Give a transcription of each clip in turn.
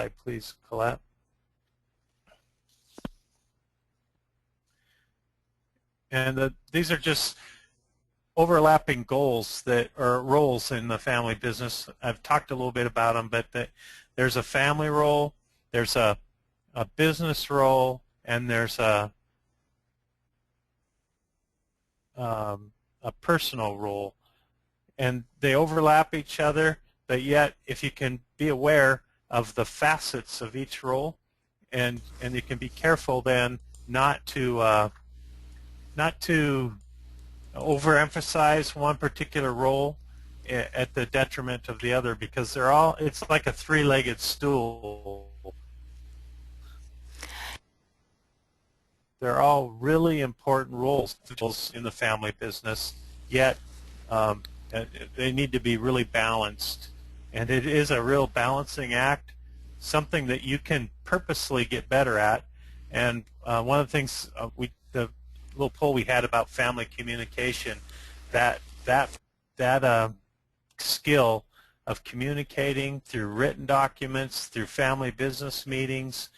please, Colette. And these are just overlapping goals that are roles in the family business. I've talked a little bit about them, but there's a family role, there's a business role, and there's a personal role. And they overlap each other, but yet if you can be aware of the facets of each role, and you can be careful then not to overemphasize one particular role at the detriment of the other, because it's like a three-legged stool. They're all really important roles in the family business, yet they need to be really balanced. And it is a real balancing act, something that you can purposely get better at. And one of the things, the little poll we had about family communication, that skill of communicating through written documents, through family business meetings,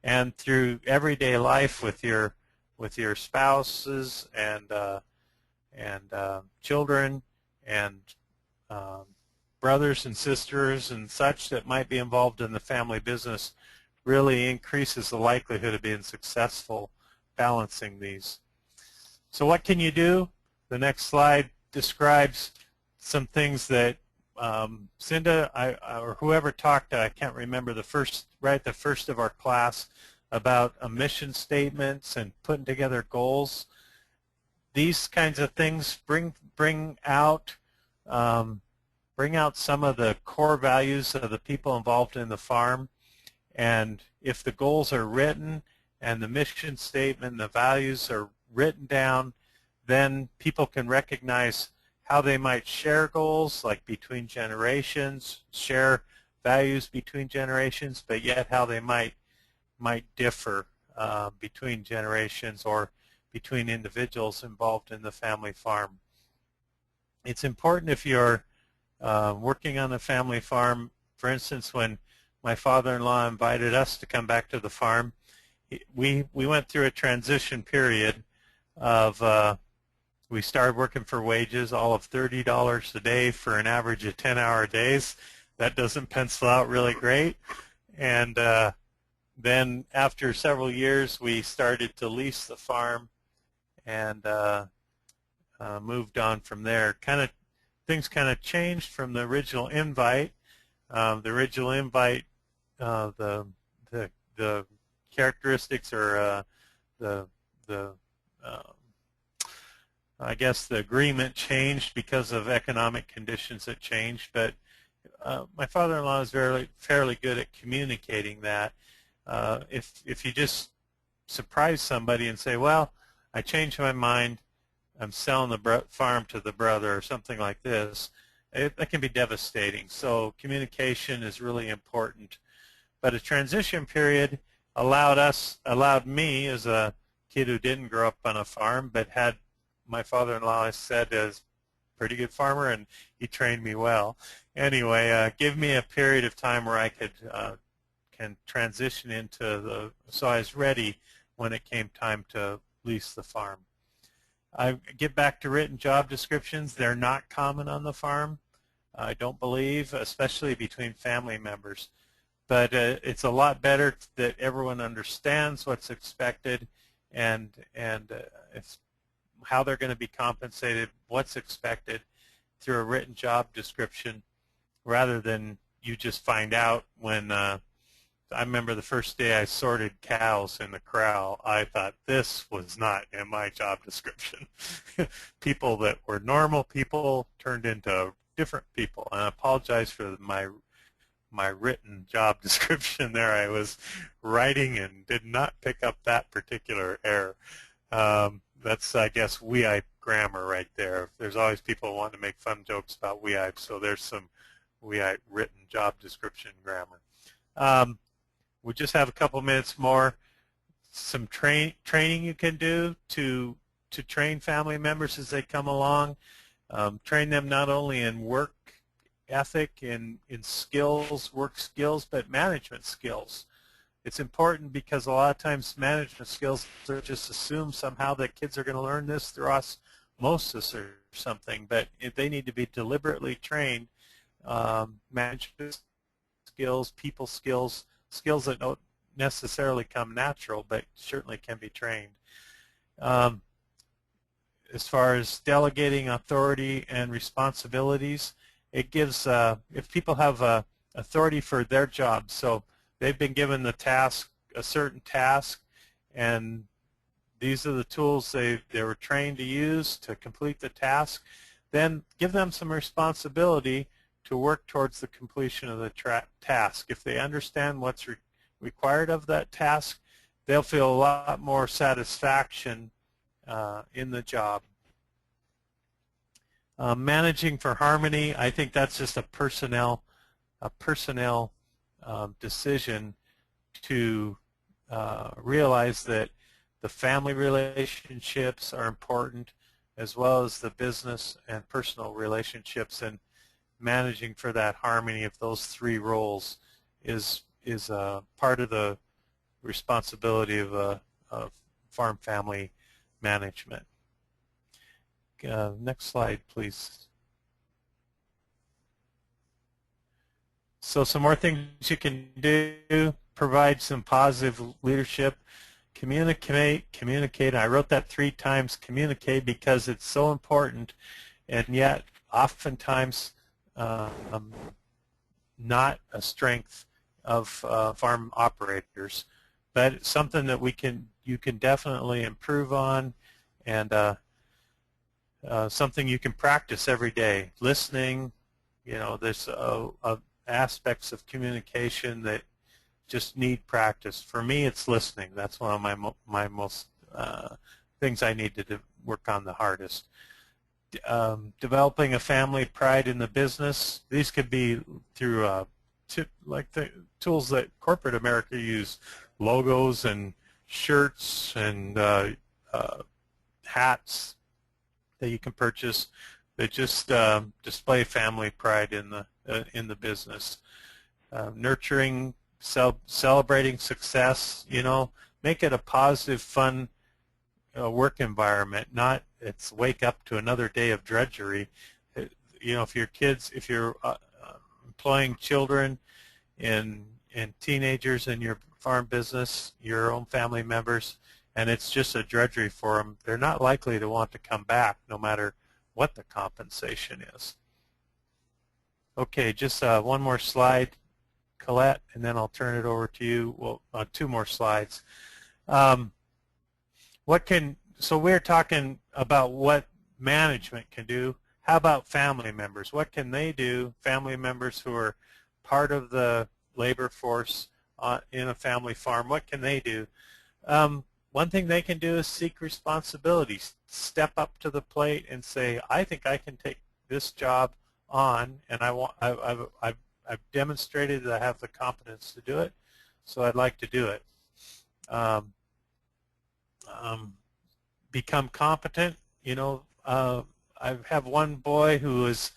and through everyday life with your spouses and children and brothers and sisters and such that might be involved in the family business, really increases the likelihood of being successful balancing these. So what can you do? The next slide describes some things that Cinda or whoever talked, I can't remember, right at the first of our class about mission statements and putting together goals. These kinds of things bring out some of the core values of the people involved in the farm. And if the goals are written and the mission statement and the values are written down, then people can recognize how they might share goals, like between generations, share values between generations, but yet how they might differ between generations or between individuals involved in the family farm. It's important if you're working on a family farm. For instance, when my father-in-law invited us to come back to the farm, we went through a transition period of we started working for wages, all of $30 a day for an average of 10-hour days. That doesn't pencil out really great. And then after several years, we started to lease the farm and moved on from there. Things kind of changed from the original invite. The original invite, the characteristics or I guess the agreement changed because of economic conditions that changed, but my father-in-law is fairly good at communicating that. If you just surprise somebody and say, well, I changed my mind, I'm selling the farm to the brother or something like this, that can be devastating. So communication is really important. But a transition period allowed me as a kid who didn't grow up on a farm but had my father-in-law said is a pretty good farmer, and he trained me well. Anyway, give me a period of time where I can transition into so I was ready when it came time to lease the farm. I get back to written job descriptions. They're not common on the farm, I don't believe, especially between family members. But it's a lot better that everyone understands what's expected and it's how they're going to be compensated, what's expected through a written job description, rather than you just find out when I remember the first day I sorted cows in the corral, I thought this was not in my job description. People that were normal people turned into different people, and I apologize for my written job description there. I was writing and did not pick up that particular error. That's, I guess, weii grammar right there. There's always people wanting to make fun jokes about weii, so there's some weii written job description grammar. We just have a couple minutes more. Some training you can do to train family members as they come along. Train them not only in work ethic, in skills, work skills, but management skills. It's important because a lot of times management skills are just assumed somehow that kids are going to learn this through osmosis or something, but they need to be deliberately trained. Management skills, people skills, skills that don't necessarily come natural, but certainly can be trained. As far as delegating authority and responsibilities, it gives, if people have authority for their job, so they've been given the task, a certain task, and these are the tools they were trained to use to complete the task, then give them some responsibility to work towards the completion of the task. If they understand what's required of that task, they'll feel a lot more satisfaction in the job. Managing for harmony, I think that's just a personnel decision to realize that the family relationships are important, as well as the business and personal relationships, and managing for that harmony of those three roles is part of the responsibility of farm family management. Next slide, please. So some more things you can do: provide some positive leadership, communicate. I wrote that 3 times, communicate, because it's so important, and yet oftentimes not a strength of farm operators, but it's something that you can definitely improve on, and something you can practice every day. Listening, there's aspects of communication that just need practice. For me, it's listening. That's one of my most things I need to work on the hardest. Developing a family pride in the business. These could be through like the tools that corporate America use, logos and shirts and hats that you can purchase that just display family pride in the business. Nurturing, celebrating success. Make it a positive, fun work environment. Not it's wake up to another day of drudgery. If you're employing children and teenagers in your farm business, your own family members, and it's just a drudgery for them, they're not likely to want to come back no matter what the compensation is. Okay, just one more slide, Colette, and then I'll turn it over to you. Well, 2 more slides. So we're talking about what management can do. How about family members? What can they do, family members who are part of the labor force in a family farm? What can they do? One thing they can do is seek responsibility. Step up to the plate and say, I think I can take this job on, and I've demonstrated that I have the competence to do it, so I'd like to do it. Become competent. I have one boy who is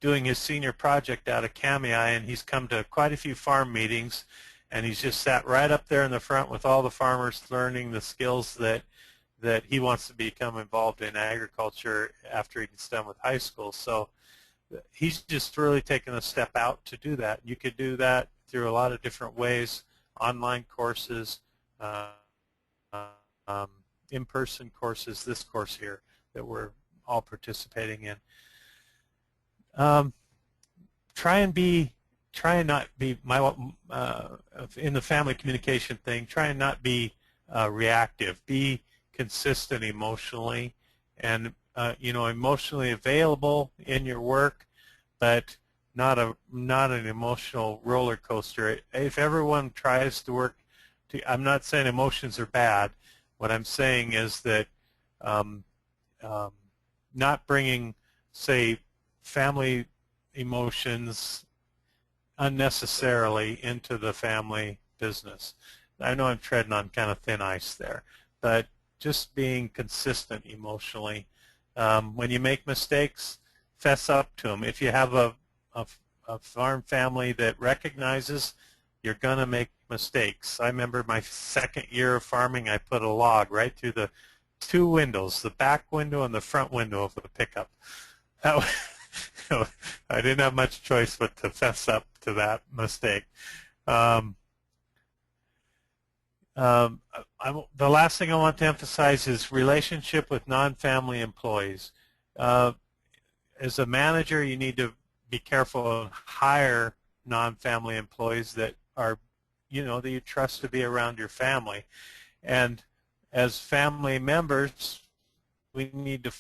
doing his senior project out of PPII, and he's come to quite a few farm meetings, and he's just sat right up there in the front with all the farmers, learning the skills that he wants to become involved in agriculture after he gets done with high school. So he's just really taken a step out to do that. You could do that through a lot of different ways: online courses, in-person courses, this course here that we're all participating in. Try and not be in the family communication thing. Try and not be reactive. Be consistent emotionally, and emotionally available in your work, but not an emotional roller coaster. If everyone tries to work, I'm not saying emotions are bad. What I'm saying is that not bringing, say, family emotions unnecessarily into the family business. I know I'm treading on kind of thin ice there, but just being consistent emotionally. When you make mistakes, fess up to them. If you have farm family that recognizes you're going to make mistakes. I remember my second year of farming, I put a log right through the two windows, the back window and the front window of the pickup. That was, I didn't have much choice but to fess up to that mistake. The last thing I want to emphasize is relationship with non-family employees. As a manager, you need to be careful and hire non-family employees that are, that you trust to be around your family. And as family members, we need to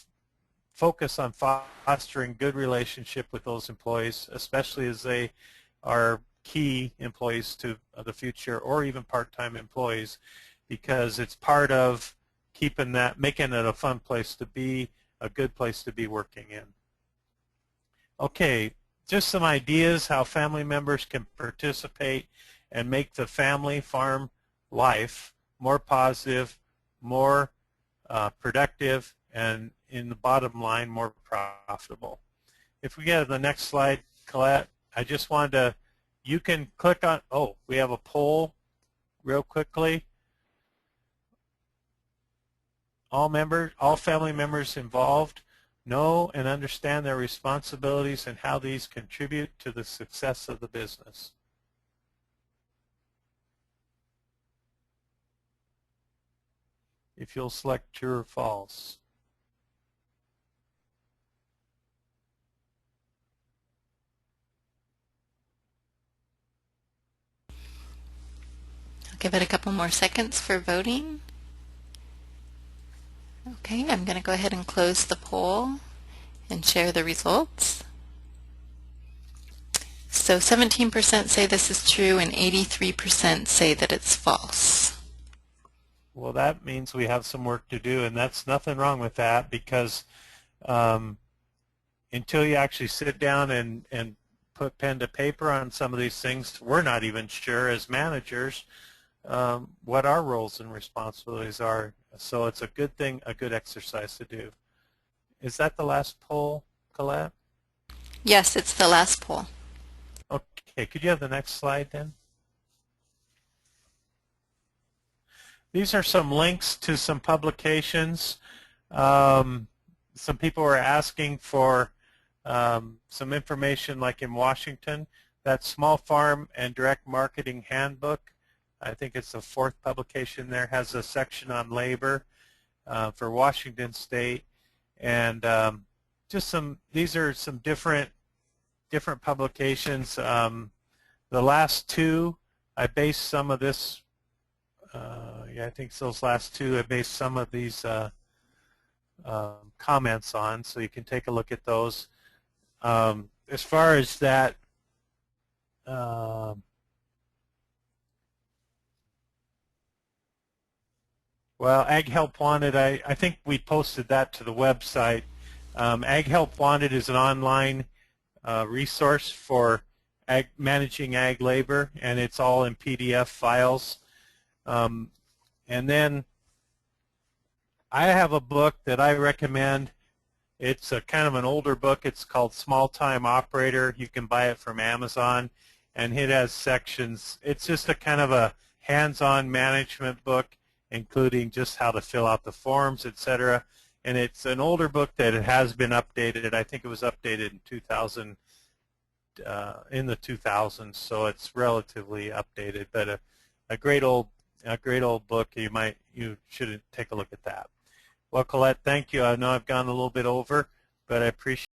focus on fostering good relationship with those employees, especially as they are key employees to the future or even part-time employees, because it's part of making it a fun place to be, a good place to be working in. Okay, just some ideas how family members can participate and make the family farm life more positive, more productive, and in the bottom line, more profitable. If we get to the next slide, Colette, I just wanted to, you can click on, we have a poll real quickly. All family members involved know and understand their responsibilities and how these contribute to the success of the business. If you'll select true or false. I'll give it a couple more seconds for voting. Okay, I'm going to go ahead and close the poll and share the results. So 17% say this is true and 83% say that it's false. Well, that means we have some work to do, and that's nothing wrong with that, because until you actually sit down and put pen to paper on some of these things, we're not even sure as managers what our roles and responsibilities are. So it's a good thing, a good exercise to do. Is that the last poll, Colette? Yes, it's the last poll. Okay, could you have the next slide then? These are some links to some publications. Some people are asking for some information, like in Washington, that Small Farm and Direct Marketing Handbook, I think it's the 4th publication there, has a section on labor for Washington State. And these are some different publications. The last two, I based some of this, I think those last two, I based some of these comments on, so you can take a look at those. As far as that, well, Ag Help Wanted, I think we posted that to the website. Ag Help Wanted is an online resource for managing ag labor, and it's all in PDF files. And then I have a book that I recommend. It's a kind of an older book. It's called Small Time Operator. You can buy it from Amazon, and it has sections. It's just a kind of a hands-on management book, including just how to fill out the forms, etc. And it's an older book that it has been updated. I think it was updated in 2000, in the 2000s, so it's relatively updated. But a great old book. You should take a look at that. Well, Colette, thank you. I know I've gone a little bit over, but I appreciate